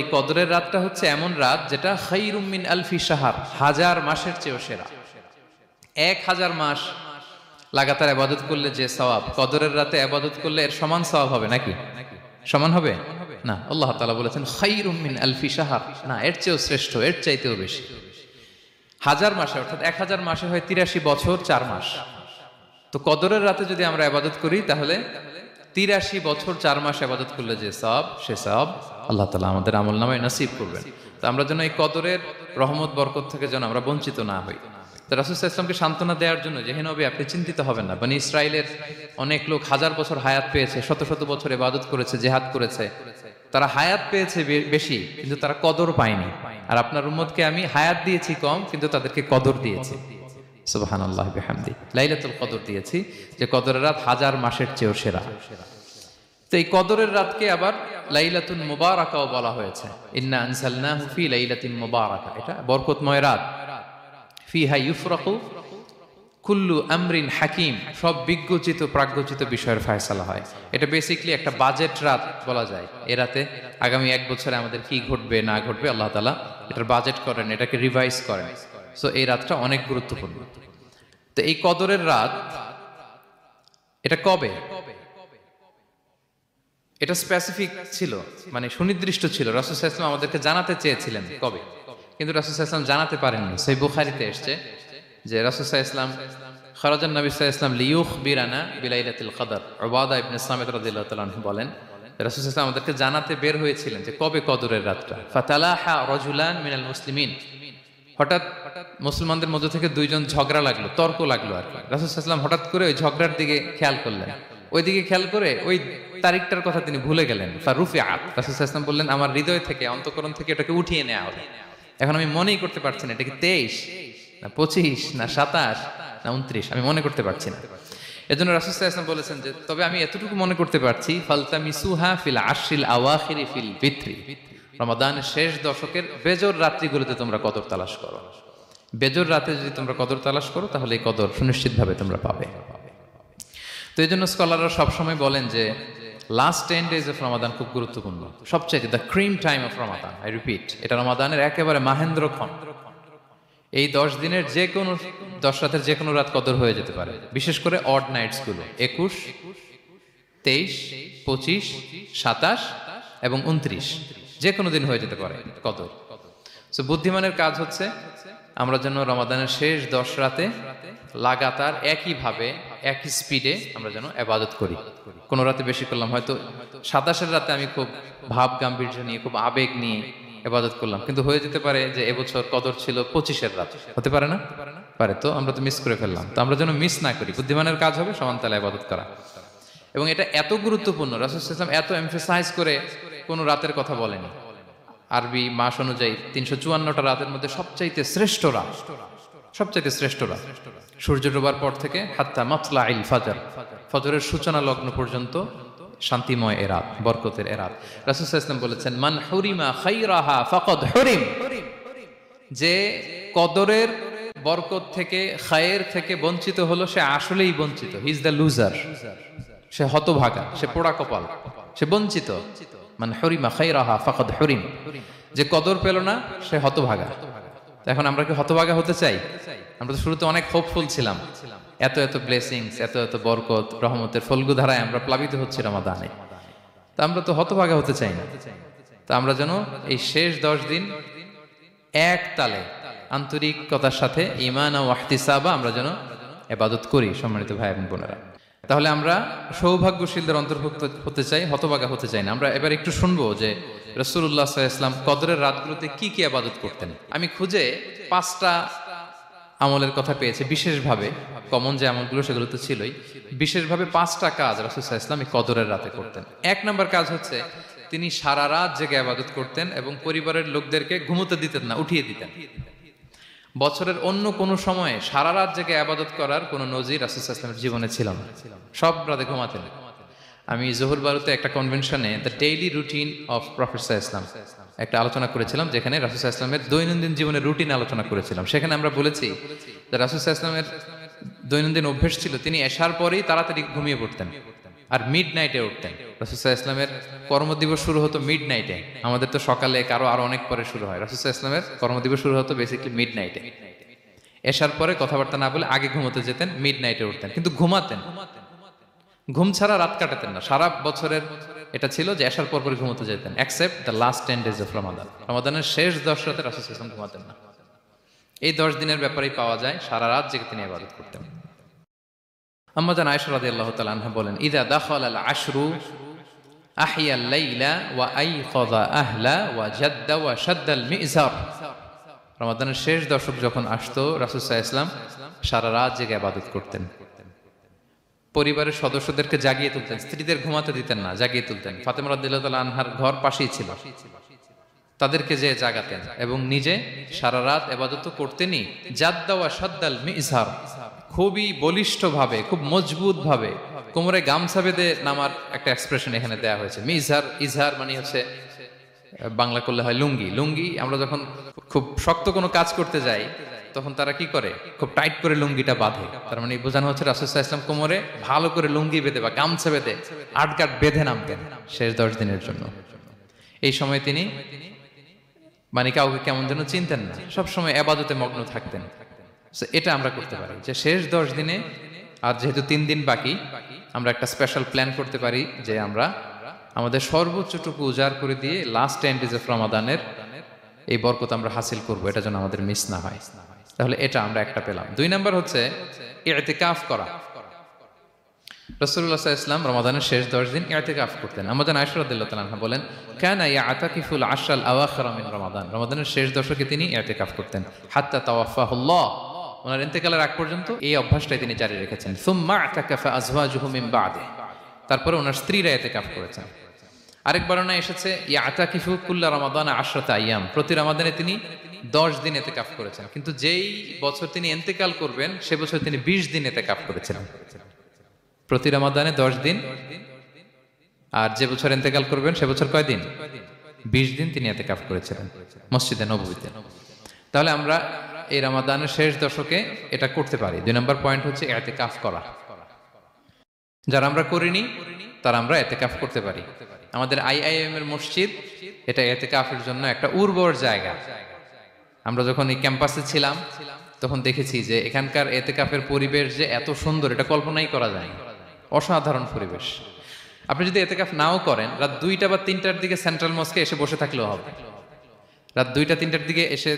এই কদরের রাতটা হচ্ছে এমন রাত যেটা খায়রুম মিন আলফি শাহর, 1000 মাসের চেয়েও সেরা। 1000 মাস লাগাতার ইবাদত করলে যে সওয়াব, কদরের রাতে ইবাদত করলে এর সমান সওয়াব হবে নাকি? সমান হবে না। আল্লাহ তাআলা বলেছেন খায়রুম মিন আলফি শাহর, না, এর চেয়েও শ্রেষ্ঠ, এর চাইতেও বেশি। 1000 মাসে, অর্থাৎ 1000 মাসে হয় 83 বছর 4 মাস। তো কদরের রাতে যদি আমরা ইবাদত করি তাহলে 83 বছর 4 মাস ইবাদত করলে যে সওয়াব, সে সওয়াব আল্লাহ তাআলা আমাদের আমলনামায় নসিব করবেন। তো আমরা যেন এই কদরের রহমত বরকত থেকে যেন আমরা বঞ্চিত না হই। তো রাসূল সাল্লাল্লাহু আলাইহি ওয়াসাল্লামকে সান্ত্বনা দেওয়ার জন্য, যে হে নবী আপনি চিন্তিত হবেন না, বনি ইসরাইলের অনেক লোক 1000 বছর হায়াত পেয়েছে, শত শত বছর ইবাদত করেছে, জিহাদ করেছে, তারা হায়াত পেয়েছে বেশি কিন্তু তারা কদর পায়নি। আর আপনার উম্মতকে আমি হায়াত দিয়েছি কম কিন্তু তাদেরকে কদর দিয়েছি। সুবহানাল্লাহি বিহামদি, লাইলাতুল কদর দিয়েছি, যে কদরের রাত 1000 মাসের চেয়েও সেরা। তো এই কদরের রাতকে আবার লাইলাতুন মুবারাকাও বলা হয়েছে। ইন্না আনসালনাহু ফি লাইলাতিন মুবারাকা, এটা বরকতময় রাত। ফিহা ইউফরাকু কুল্লু আমরিন হাকিম, সব বিজ্ঞচিত প্রাজ্ঞচিত বিষয়ের ফয়সালা হয়। এটা বেসিক্যালি একটা বাজেট রাত বলা যায়। এ রাতে আগামী 1 বছরে আমাদের কি ঘটবে না ঘটবে আল্লাহ তাআলা এটার বাজেট করেন, এটাকে রিভাইজ করেন। সো এই রাতটা অনেক গুরুত্বপূর্ণ। তো এই কদরের রাত এটা কবে, এটা স্পেসিফিক ছিল, মানে সুনির্দিষ্ট ছিল। রাসূল সাল্লাল্লাহু আলাইহি ওয়াসাল্লাম আমাদেরকে জানাতে চেয়েছিলেন কবে, কিন্তু রাসূল সাল্লাল্লাহু আলাইহি ওয়াসাল্লাম জানাতে পারেননি। সহিহ বুখারীতে এসেছে যে রাসূল সাল্লাল্লাহু আলাইহি ওয়াসাল্লাম খারাজান নবী সাল্লাল্লাহু আলাইহি ওয়াসাল্লাম লিয়ুখবিরানা বিলাইলাতিল কদর। উবাদা ইবনে সামিত রাদিয়াল্লাহু তাআলা আনহু বলেন, রাসূল সাল্লাল্লাহু আলাইহি ওয়াসাল্লাম আমাদেরকে জানাতে বের হয়েছিলেন যে কবে কদরের রাতটা। ফাতালাহা রাজুলান মিনাল মুসলিমিন, হঠাৎ মুসলমানদের মধ্যে থেকে দুইজন ঝগড়া লাগলো, তর্ক লাগলো আর কি। রাসূল সাল্লাল্লাহু আলাইহি ওয়াসাল্লাম হঠাৎ করে ওই ঝগড়ার দিকে খেয়াল করলেন, ওইদিকে খেয়াল করে ওই তারিখটার কথা তিনি ভুলে গেলেন। ফারুফিআত, রাসূল সাল্লাল্লাহু আলাইহি ওয়াসাল্লাম বললেন আমার হৃদয় থেকে, অন্তঃকরণ থেকে এটাকে উঠিয়ে নেওয়া হলো। এখন আমি মনেই করতে পারছি না এটা কি 23 না 25 না 27 না 29, আমি মনে করতে পারছি না। এজন্য রাসূল সাল্লাল্লাহু আলাইহি ওয়াসাল্লাম বলেছেন যে তবে আমি এতটুকু মনে করতে পারছি, ফালতামিসুহা ফিল আশরিল আওয়াখিরি ফিল বিত্রি, রমাদানের শেষ দশকের বেজর রাত্রিগুলোতে তোমরা কদর তালাশ করো। বেজর রাতে যদি তোমরা কদর তালাশ করো তাহলে এই কদর সুনিশ্চিতভাবে তোমরা পাবে। তো এই জন্য স্কলাররা সবসময় বলেন যে লাস্ট 10 days অফ রমাদান খুব গুরুত্বপূর্ণ, সবচাইতে the cream time of Ramadan. I repeat, এটা রমাদানের একেবারে মাহেন্দ্রক্ষণ। এই 10 দিনের যে কোনো 10 রাতের যে কোনো রাত কদর হয়ে যেতে পারে, বিশেষ করে অড নাইটস গুলো 21, 23, 25, 27 এবং 29, যে কোনো দিন হয়ে যেতে পারে কদর। সো বুদ্ধিমানের কাজ হচ্ছে আমরা যেন রমাদানের শেষ 10 রাতে লাগাতার একইভাবে একই স্পিডে আমরা যেন ইবাদত করি। কোন রাতে বেশি করলাম, হয়তো 27-এর রাতে আমি খুব ভাব গাম্ভীর্য নিয়ে, খুব আবেগ নিয়ে ইবাদত করলাম, কিন্তু হয়ে যেতে পারে যে এবছর কদর ছিল 25-এর রাত, হতে পারে না? পারে। তো আমরা তো মিস করে ফেললাম। তো আমরা যেন মিস না করি, বুদ্ধিমানের কাজ হবে সমান তালে ইবাদত করা। এবং এটা এত গুরুত্বপূর্ণ, রাসূল সাল্লাল্লাহু আলাইহি ওয়াসাল্লাম এত এমফাসাইজ করে কোন রাতের কথা বলেনি। আরবি মাস অনুযায়ী 354টা রাতের মধ্যে সবচাইতে শ্রেষ্ঠ রাত, সবচাইতে শ্রেষ্ঠ রাত সূর্য ডোবার পর থেকে হাত্তা মাতলাইল ফাজর, ফজরের সূচনা লগ্ন পর্যন্ত শান্তিময় এ রাত, বরকতের এ রাত। রাসূল সাল্লাল্লাহু আলাইহি ওয়াসাল্লাম বলেছেন মান হুরিমা খায়রাহা ফাকাদ হুরিম, যে কদরের বরকত থেকে, খায়ের থেকে বঞ্চিত হলো সে আসলেই বঞ্চিত। হি ইজ দ্য লুজার, সে হতভাগা, সে পোড়া কপাল, সে বঞ্চিত। মান হুরিমা খায়রাহা ফাকাদ হুরিম, যে কদর পেল না সে হতভাগা। এখন আমরা কি হতভাগা হতে চাই? আমরা তো শুরুতে অনেক হোপফুল ছিলাম, এত এত ব্লেসিংস, এত এত বরকত, রহমতের ফলগুধারায় আমরা প্লাবিত হচ্ছি রমাদানে। তা আমরা তো হতভাগা হতে চাই না। তা আমরা যেন এই শেষ 10 দিন এক তালে আন্তরিকতার সাথে ঈমান ও ইহতিসাবা আমরা যেন ইবাদত করি। সম্মানিত ভাই এবং বোনেরা, তাহলে আমরা সৌভাগ্যশীলদের অন্তর্ভুক্ত হতে চাই, হতভাগা হতে চাই না। আমরা এবার একটু শুনবো যে রাসূলুল্লাহ সাল্লাল্লাহু আলাইহি ওয়াসাল্লাম কদরের রাতগুলোতে কি কি ইবাদত করতেন। আমি খুঁজে 5টা আমলের কথা পেয়েছি বিশেষভাবে, কমন যে আমলগুলো সেগুলো তো ছিলই, বিশেষভাবে 5টা কাজ রাসূল সাল্লাল্লাহু আলাইহি ওয়াসাল্লাম এই কদরের রাতে করতেন। 1 নম্বর কাজ হচ্ছে তিনি সারা রাত জেগে ইবাদত করতেন এবং পরিবারের লোকদেরকে ঘুমোতে দিতেন না, উঠিয়ে দিতেন। বছরের অন্য কোনো সময়ে সারা রাত জেগে ইবাদত করার কোনো নজির রাসূল সাল্লাল্লাহু আলাইহি ওয়াসাল্লামের জীবনে ছিল না। সব রাতে ঘুমাতেন। আমি জোহর বারুতে একটা কনভেনশনে the daily routine of prophet সাল্লাল্লাহু আলাইহি ওয়াসাল্লাম একটা আলোচনা করেছিলাম, যেখানে রাসূল সাল্লাল্লাহু আলাইহি ওয়াসাল্লামের দৈনন্দিন জীবনের রুটিন আলোচনা করেছিলাম। সেখানে আমরা বলেছি যে রাসূল সাল্লাল্লাহু আলাইহি ওয়াসাল্লামের দৈনন্দিন অভ্যাস ছিল তিনি এশার পরেই তাড়াতাড়ি ঘুমিয়ে পড়তেন আর মিড নাইটে উঠতেন। রাসূল সাল্লাল্লাহু আলাইহি ইসলামের কর্মদিবস শুরু হতো মিড নাইটে। আমাদের তো সকালে আরো অনেক পরে শুরু হয়। রাসূল সাল্লাল্লাহু আলাইহি ইসলামের কর্মদিবস শুরু হতো বেসিক্যালি মিড নাইটে। এশার পরে কথাবার্তা না বলে আগে ঘুমোতে যেতেন, মিড নাইটে উঠতেন, কিন্তু ঘুমাতেন। ঘুম ছাড়া রাত কাটাতেন না। সারা বছরের এটা ছিল যে এশার পর পরে ঘুমোতে যেতেন, except the last 10 days of Ramadan. রমাদানের শেষ 10 রাতে রাসূল সাল্লাল্লাহু আলাইহি ওয়াসাল্লাম ঘুমাতেন না। এই 10 দিনের ব্যাপারেই পাওয়া যায় সারা রাত জেগে তিনি ইবাদত করতেন। আম্মা জান আয়েশা রাদিয়াল্লাহু তাআলা আনহা বলেন, ইযা দাখালাল আশরু আহিয়াল লাইলা ওয়া আইকাযা আহলা ওয়া জাদ্দা ওয়া শাদ্দাল মিজার। রমাদানের শেষ দশক যখন আসতো, রাসূল সাল্লাল্লাহু আলাইহি ওয়াসাল্লাম সারা রাত জেগে ইবাদত করতেন। পরিবারের সদস্যদেরকে জাগিয়ে তুলতেন, স্ত্রীদের ঘুমাতে দিতেন না, জাগিয়ে তুলতেন। ফাতেমা রাদিয়াল্লাহু তাআলা আনহার ঘর পাশেই ছিল, তাদেরকে যে জাগাতেন এবং নিজে সারা রাত ইবাদত করতেনই। জাদ্দা ওয়া শাদ্দাল মিজার, খুবই বলিষ্ঠ ভাবে, খুব মজবুত ভাবে কোমরে গামছা বেঁধে নামার একটা এক্সপ্রেশন এখানে দেয়া হয়েছে। মিজার, ইজহার মানে হচ্ছে বাংলা করলে হয় লুঙ্গি। লুঙ্গি আমরা যখন খুব শক্ত কোনো কাজ করতে যাই তখন তারা কি করে, খুব টাইট করে লুঙ্গিটা বাঁধে। তার মানে বোঝানো হচ্ছে রাসূল সাল্লাল্লাহু আলাইহি ওয়াসাল্লাম কোমরে ভালো করে লুঙ্গি বেঁধে বা গামছা বেঁধে আটকাট বেঁধে নামতেন শেষ 10 দিনের জন্য। এই সময় তিনি মানে কাউকে কেমন যেন চিনতেন না, সবসময় ইবাদতে মগ্ন থাকতেন। এটা আমরা করতে পারি যে শেষ 10 দিনে, আর যেহেতু 3 দিন বাকি, আমরা একটা স্পেশাল প্ল্যান করতে পারি যে আমরা আমাদের সর্বোচ্চটুকু উজাড় করে দিয়ে লাস্ট 10 days অফ রমাদানের এই বরকত আমরা হাসিল করব, এটা যেন আমাদের মিস না হয়। তাহলে এটা আমরা একটা পেলাম। 2 নাম্বার হচ্ছে ইতিকাফ করা। রাসূলুল্লাহ সাল্লাল্লাহু আলাইহি ওয়াসাল্লাম রমাদানের শেষ 10 দিন ইতিকাফ করতেন। আমাদের আয়েশা রাদিয়াল্লাহু তাআলা আনহা বলেন, কানা ইয়াতাকিফুল আশরাল আওয়াখির মিন রমাদান। রমাদানের শেষ দশকে তিনি ইতিকাফ করতেন। হাত্তা তাওয়াফাহুল্লাহ, ওনার ইন্তেকালের আগ পর্যন্ত এই অভ্যাসটাই তিনি জারি রেখেছেন। সুম্মা আতাকাফা আজওয়াজুহু মিন বাদে, তারপরে ওনার স্ত্রীরা ইতিকাফ করেছেন। আরেক বর্ণনায় এসেছে ইয়াতাকিফু কুল্লা রমাদান 10 আইয়াম, প্রতি রমাদানে তিনি 10 দিন ইতিকাফ করেছেন। কিন্তু যেই বছর তিনি ইন্তেকাল করবেন সে বছর তিনি 20 দিন ইতিকাফ করেছিলেন। প্রতি রমাদানে 10 দিন, আর যে বছর ইন্তেকাল করবেন সে বছর কয় দিন? 20 দিন তিনি ইতিকাফ করেছিলেন মসজিদে নববীতে। তাহলে আমরা এই রমাদানের শেষ দশকে এটা করতে পারি। 2 নম্বর পয়েন্ট হচ্ছে ইতিকাফ করা। যারা আমরা করিনি তারা আমরা ইতিকাফ করতে পারি। আমাদের আইআইএম এর মসজিদ এটা ইতিকাফের জন্য একটা উর্বর জায়গা। আমরা যখন এই ক্যাম্পাসে ছিলাম তখন দেখেছি যে এখানকার ইতিকাফের পরিবেশ যে এত সুন্দর, এটা কল্পনাই করা যায় না। অসাধারণ পরিবেশ। আপনি যদি ইতিকাফ নাও করেন, রাত 2টা বা 3টার দিকে সেন্ট্রাল মস্কে এসে বসে থাকলেও হবে। রাত 2টা 3টার দিকে এসে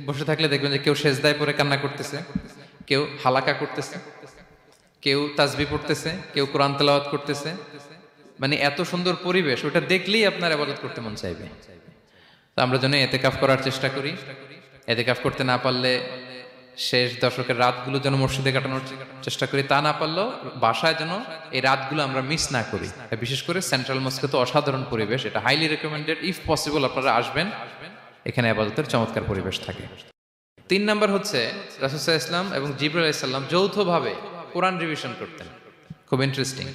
বসে থাকলে দেখবেন যে কেউ সেজদায় পড়ে কান্না করতেছে, কেউ হালাকা করতেছে, কেউ তাসবিহ পড়তেছে, কেউ কোরআন তেলাওয়াত করতেছে। মানে এত সুন্দর পরিবেশ, ওটা দেখলেই আপনার ইবাদত করতে মন চাইবে। তো আমরা যেন ইতিকাফ করার চেষ্টা করি। ইতিকাফ করতে না পারলে শেষ দশকের রাতগুলো যেন মসজিদে কাটানোর চেষ্টা করি, তা না পারলেও বাসায় যেন এই রাতগুলো আমরা মিস না করি। বিশেষ করে সেন্ট্রাল মস্কে তো অসাধারণ পরিবেশ, এটা হাইলি রেকমেন্ডেড। ইফ পসিবল আপনারা আসবেন, এখানে ইবাদতের চমৎকার পরিবেশ থাকে। 3 নাম্বার হচ্ছে রাসূল সাল্লাল্লাহু আলাইহি ওয়াসাল্লাম এবং জিবরাইল আলাইহিস সালাম যৌথভাবে কোরআন রিভিশন করতেন। খুব ইন্টারেস্টিং।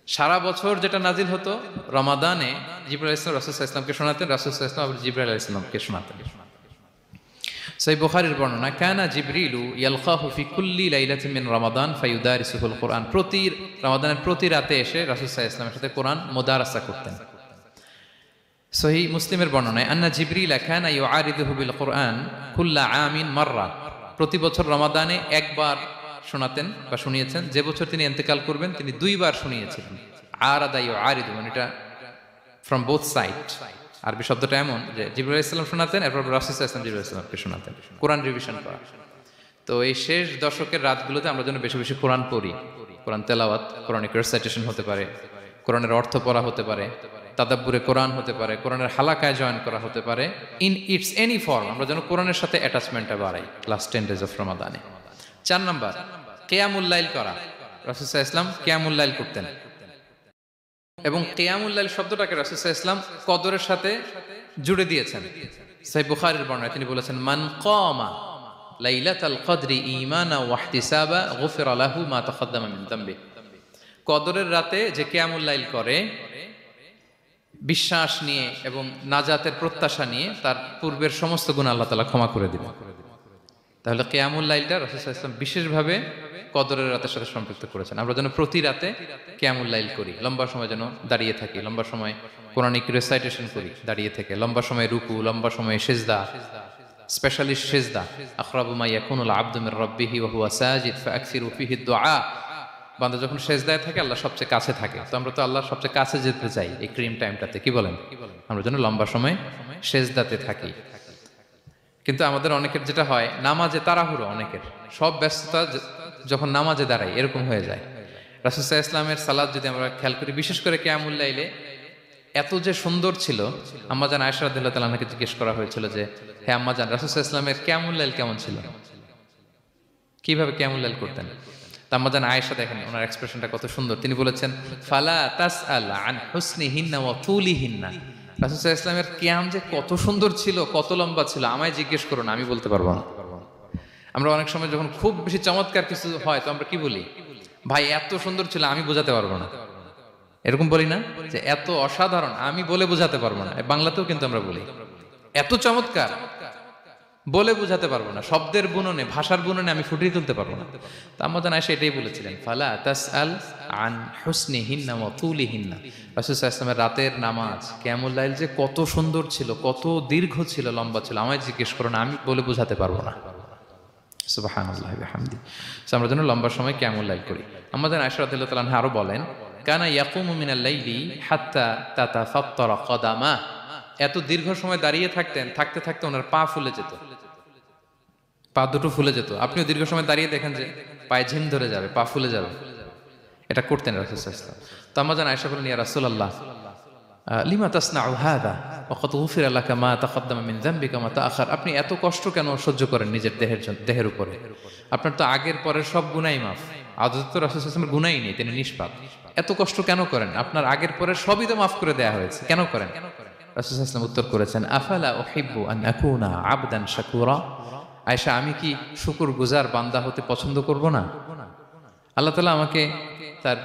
সারা বছর যেটা নাজিল হতো, রমাদানে জিবরাইল আলাইহিস সালাম রাসূল সাল্লাল্লাহু আলাইহি ওয়াসাল্লামকে শোনাতেন, রাসূল সাল্লাল্লাহু আলাইহি ওয়াসাল্লাম আবার জিবরাইল আলাইহিস সালামকে শোনাতেন। সহিহ বুখারীর বর্ণনা, কানা জিবরিলু ইয়ালকাহু ফি কুল্লি লাইলাতিন মিন রমাদান ফায়ুদারিসুহুল কুরআন। প্রতি রমাদানের প্রতি রাতে এসে রাসূল সাল্লাল্লাহু আলাইহি ওয়াসাল্লামের সাথে কোরআন মুদারাসা করতেন। সহিহ মুসলিমের বর্ণনায়, আন্না জিবরিল কানা ইউআরিদুহু বিল কুরআন কুল্লা আমিন মাররা। প্রতি বছর রমাদানে একবার শোনাতেন বা শুনিয়েছেন। যে বছর তিনি ইন্তেকাল করবেন তিনি 2 বার শুনিয়েছিলেন। আরাদা ইউআরিদু, মানে এটা ফ্রম বোথ সাইড। আরবি শব্দটা এমন যে জিবরাইল আলাইহিস সালাম শোনাতেন, এরপর রাসূল সাল্লাল্লাহু আলাইহি ওয়াসাল্লাম জিবরাইল আলাইহিস সালামকে শোনাতেন। কোরআন রিভিশন করা। তো এই শেষ দশকের রাতগুলোতে আমরা যেন বেশি বেশি কোরআন পড়ি। কোরআন তেলাওয়াত, কোরআনিক রিসাইটেশন হতে পারে, কোরআনের অর্থ পড়া হতে পারে, তাদাব্বুরে কোরআন হতে পারে, কোরআনের হালাকায় জয়েন করা হতে পারে। ইন ইটস এনি ফর্ম আমরা যেন কোরআনের সাথে অ্যাটাচমেন্টটা বাড়াই লাস্ট 10 days অফ রমাদানে। 4 নাম্বার কিয়ামুল লাইল করা। রাসূল সাল্লাল্লাহু আলাইহি ওয়াসাল্লাম কিয়ামুল লাইল করতেন এবং কিয়ামুল লাইল শব্দটাকে রাসূল সাল্লাল্লাহু আলাইহি ওয়াসাল্লাম কদরের সাথে জুড়ে দিয়েছেন। সহিহ বুখারীর বর্ণনায় তিনি বলেছেন, মান কামা লাইলাতাল কদরি ঈমানা ওয়া ইহতিসাবা গুফিরা লাহু মা তাকাদ্দামা মিন যামবি। কদরের রাতে যে কিয়ামুল লাইল করে বিশ্বাস নিয়ে এবং নাজাতের প্রত্যাশা নিয়ে, তার পূর্বের সমস্ত গুনাহ আল্লাহ তাআলা ক্ষমা করে দিবেন। তাহলে কিয়ামুল লাইলটা রাসূল সাল্লাল্লাহু আলাইহি ওয়াসাল্লাম বিশেষভাবে কদরের রাতের সাথে সম্পৃক্ত করেছেন। আমরা যেন প্রতি রাতে কিয়ামুল লাইল করি, লম্বা সময় যেন দাঁড়িয়ে থাকি, লম্বা সময় কোরআনিক রেসাইটেশন করি দাঁড়িয়ে থেকে, লম্বা সময় রুকু, লম্বা সময় সিজদা, স্পেশালি সিজদা। আখরাবু মা ইয়াকুনুল আবদু মির রাব্বিহি ওয়া হুয়া সাজিদ ফাআকসিরু ফিহি দুআ। বান্দা যখন সিজদায় থাকে আল্লাহ সবচেয়ে কাছে থাকে, তো আমরা তো আল্লাহর সবচেয়ে কাছে যেতে চাই এই ক্রিম টাইমটাতে, কি বলেন? আমরা যেন লম্বা সময় সিজদাতে থাকি। কিন্তু আমাদের অনেকের যেটা হয়, নামাজে তাড়াহুড়ো, অনেকের সব ব্যস্ততা যখন নামাজে দাঁড়াই এরকম হয়ে যায়। রাসূল সাল্লাল্লাহু আলাইহি ওয়াসাল্লামের সালাত যদি আমরা খেয়াল করি, বিশেষ করে কিয়ামুল লাইলে এত যে সুন্দর ছিল, আম্মাজান আয়েশা রাদিয়াল্লাহু তাআলা আনহাকে জিজ্ঞেস করা হয়েছিল যে হে আম্মাজান, রাসূল সাল্লাল্লাহু আলাইহি ওয়াসাল্লামের কিয়ামুল লাইল কেমন ছিল, কিভাবে কিয়ামুল লাইল করতেন? তা আম্মাজান আয়েশা দেখেন ওনার এক্সপ্রেশনটা কত সুন্দর। তিনি বলেছেন ফালা তাসআল আন হুসনিহিন্না ওয়া তুলিহিন্না। রাসূল সাল্লাল্লাহু আলাইহি ওয়াসাল্লামের কিয়াম যে কত সুন্দর ছিল, কত লম্বা ছিল, আমায় জিজ্ঞেস করো না, আমি বলতে পারবো না। আমরা অনেক সময় যখন খুব বেশি চমৎকার কিছু হয় তো আমরা কি বলি, ভাই এত সুন্দর ছিল আমি বোঝাতে পারবো না, এরকম বলি না যে এত অসাধারণ আমি বলে বোঝাতে পারবো না। বাংলাতেও কিন্তু আমরা বলি এত চমৎকার বলে বোঝাতে পারবো না, শব্দের বুননে, ভাষার বুননে আমি ফুটিয়ে তুলতে পারবো না। তো আম্মাজান আয়েশা এটাই বলেছিলেন ফালা তাসআল আন হুসনিহিন্না ওয়া তুলিহিন্না। রাসূল সাল্লাল্লাহু আলাইহি ওয়াসাল্লামের রাতের নামাজ কিয়ামুল লাইল যে কত সুন্দর ছিল, কত দীর্ঘ ছিল, লম্বা ছিল, আমায় জিজ্ঞেস করো না, আমি বলে বোঝাতে পারবো না। সুবহানাল্লাহি ওয়া বিহামদি। আমরা যেন লম্বা সময় কিয়ামুল লাইল করি। আম্মাজান আয়েশা রাদিয়াল্লাহু তাআলা আনহা আরো বলেন কানা ইয়াকুমু মিনাল লাইলি হাত্তা তাতাফাত্তারা কদামা। এত দীর্ঘ সময় দাঁড়িয়ে থাকতেন, থাকতে থাকতে ওনার পা ফুলে যেত, পা দুটো ফুলে যেত। আপনিও দীর্ঘ সময় দাঁড়িয়ে দেখেন যে পায়ে ঝিম ধরে যাবে, পা ফুলে যাবে, এটা করতেন রাসূল সাল্লাল্লাহু আলাইহি ওয়াসাল্লাম। তো আম্মাজান আয়েশা বলেন ইয়া রাসূলুল্লাহ লিমা তাসনাউ হাযা ওয়া ক্বাদ গুফিরা লাকা মা তাকদ্দামা মিন যামবিকা মা তাআখার। আপনি এত কষ্ট কেন সহ্য করেন নিজের দেহের উপরে? আপনার তো আগের পরের সব গুনাহ মাফ। আদতে তো রাসূল সাল্লাল্লাহু আলাইহি ওয়াসাল্লামের গুনাহই নেই, তিনি নিষ্পাপ। এত কষ্ট কেন করেন? আপনার আগের পরের সবই তো মাফ করে দেয়া হয়েছে, কেন করেন? রাসূল সাল্লাল্লাহু আলাইহি ওয়াসাল্লাম উত্তর করেছেন আফালা উহিব্বু আন আকুনা আবদান শাকুরা। আয়েশা, আমি কি শুকরগুজার বান্দা হতে পছন্দ করব না? আল্লাহ তাআলা আমাকে তার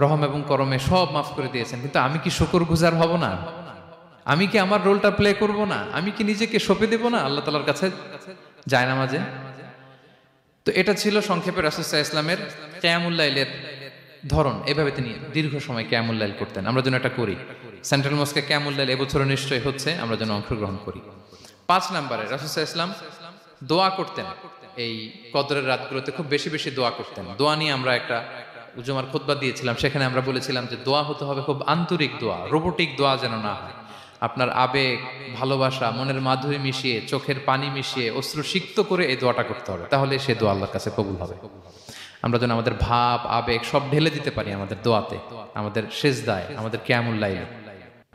রহম এবং করমে সব মাফ করে দিয়েছেন, কিন্তু আমি কি শুকরগুজার হব না? আমি কি আমার রোলটা প্লে করব না? আমি কি নিজেকে সঁপে দেব না আল্লাহ তাআলার কাছে জায়নামাজে? তো এটা ছিল সংক্ষেপে রাসূল সাল্লাল্লাহু আলাইহি ওয়াসাল্লামের কিয়ামুল লাইলের ধরন। এভাবে তিনি দীর্ঘ সময় কিয়ামুল লাইল করতেন। আমরা যেন এটা করি। সেন্ট্রাল মস্কে কিয়ামুল লাইল এবছরও নিশ্চয়ই হচ্ছে, আমরা যেন অংশগ্রহণ করি। 5 নম্বরে রাসূল সাল্লাল্লাহু আলাইহি ওয়াসাল্লাম দোয়া করতেন। এই কদরের রাতগুলোতে খুব বেশি বেশি দোয়া করতেন। দোয়া নিয়ে আমরা একটা জুমার খুতবা দিয়েছিলাম, সেখানে আমরা বলেছিলাম যে দোয়া হতে হবে খুব আন্তরিক দোয়া, রোবোটিক দোয়া যেন না হয়। আপনার আবেগ, ভালোবাসা, মনের মাধুরী মিশিয়ে, চোখের পানি মিশিয়ে, অশ্রু সিক্ত করে এই দোয়াটা করতে হবে, তাহলে সে দোয়া আল্লাহর কাছে কবুল হবে। আমরা যেন আমাদের ভাব, আবেগ সব ঢেলে দিতে পারি আমাদের দোয়াতে, আমাদের সিজদায়, আমাদের কিয়ামুল লাইলে।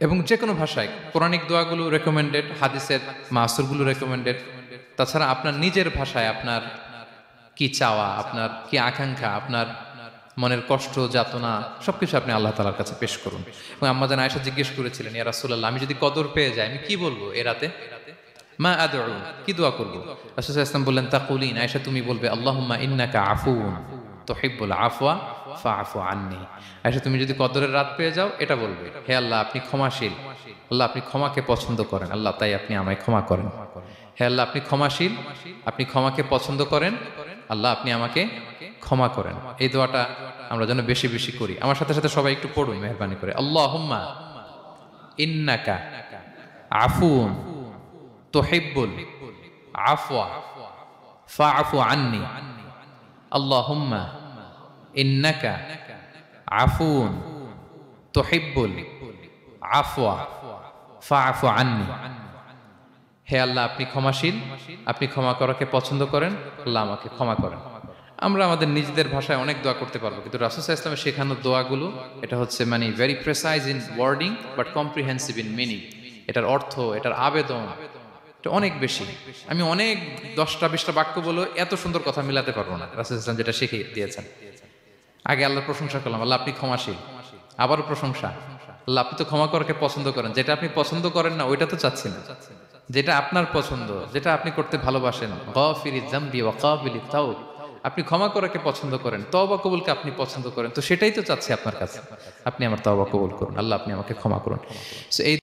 এবং যে কোনো ভাষায় কোরআনিক দোয়াগুলো রেকমেন্ডেড, হাদিসের মাসুরগুলো রেকমেন্ডেড। তাছাড়া আপনার নিজের ভাষায় আপনার কি চাওয়া, আপনার কি আকাঙ্ক্ষা, আপনার মনের কষ্ট, যাতনা সবকিছু আপনি আল্লাহ তাআলার কাছে পেশ করুন। এবং আম্মাজান আয়েশা জিজ্ঞেস করেছিলেন ইয়া রাসূলুল্লাহ, আমি যদি কদর পেয়ে যাই আমি কি বলবো এ রাতে? মা আদউ, কি দোয়া করব? রাসূল সাল্লাল্লাহু আলাইহি ওয়াসাল্লাম বললেন তাকুলিন, আয়েশা তুমি বলবে আল্লাহুম্মা ইন্নাকা আফুউন তুহিব্বুল আফওয়া ফাআফু আন্নি। আয়েশা তুমি যদি কদরের রাত পেয়ে যাও এটা বলবে, হে আল্লাহ আপনি ক্ষমাশীল, আল্লাহ আপনি ক্ষমাকে পছন্দ করেন, আল্লাহ তাই আপনি আমায় ক্ষমা করেন। হে আল্লাহ আপনি ক্ষমাশীল, আপনি ক্ষমাকে পছন্দ করেন, আল্লাহ আপনি আমাকে ক্ষমা করেন। এই দোয়াটা আমরা যেন বেশি বেশি করি। আমার সাথে সাথে সবাই একটু পড়ুন মেহেরবানি করে। আল্লাহুম্মা ইন্নাকা আফুউন তুহিব্বুল আফওয়া ফাআফু আন্নি। আল্লাহুম্মা ইন্নাকা আফুউন তুহিব্বুল আফওয়া ফাআফু আন্নি। হে আল্লাহ আপনি ক্ষমাশীল, আপনি ক্ষমা করাকে পছন্দ করেন, আল্লাহ আমাকে ক্ষমা করেন। আমরা আমাদের নিজেদের ভাষায় অনেক দোয়া করতে পারবো, কিন্তু রাসূল সাল্লাল্লাহু আলাইহি ওয়াসাল্লামের শেখানো দোয়াগুলো এটা হচ্ছে মানে very precise in wording but comprehensive in meaning. এটার অর্থ, এটার আবেদন এটা অনেক বেশি। আমি অনেক 10টা-20টা বাক্য বলে এত সুন্দর কথা মিলাতে পারবো না। রাসূল সাল্লাল্লাহু আলাইহি ওয়াসাল্লাম যেটা শিখিয়ে দিয়েছেন, আগে আল্লাহর প্রশংসা করলাম, আল্লাহ আপনি ক্ষমাশীল, আবারও প্রশংসা, আল্লাহ আপনি তো ক্ষমা করাকে পছন্দ করেন। যেটা আপনি পছন্দ করেন না ওইটা তো চাচ্ছি না, যেটা আপনার পছন্দ, যেটা আপনি করতে ভালোবাসেন, গাফিরিয যামবি ওয়া কাবিলিত তাওব, আপনি ক্ষমা করাকে পছন্দ করেন, তওবা কবুলকে আপনি পছন্দ করেন, তো সেটাই তো চাচ্ছি আপনার কাছে, আপনি আমার তওবা কবুল করুন, আল্লাহ আপনি আমাকে ক্ষমা করুন। সো এই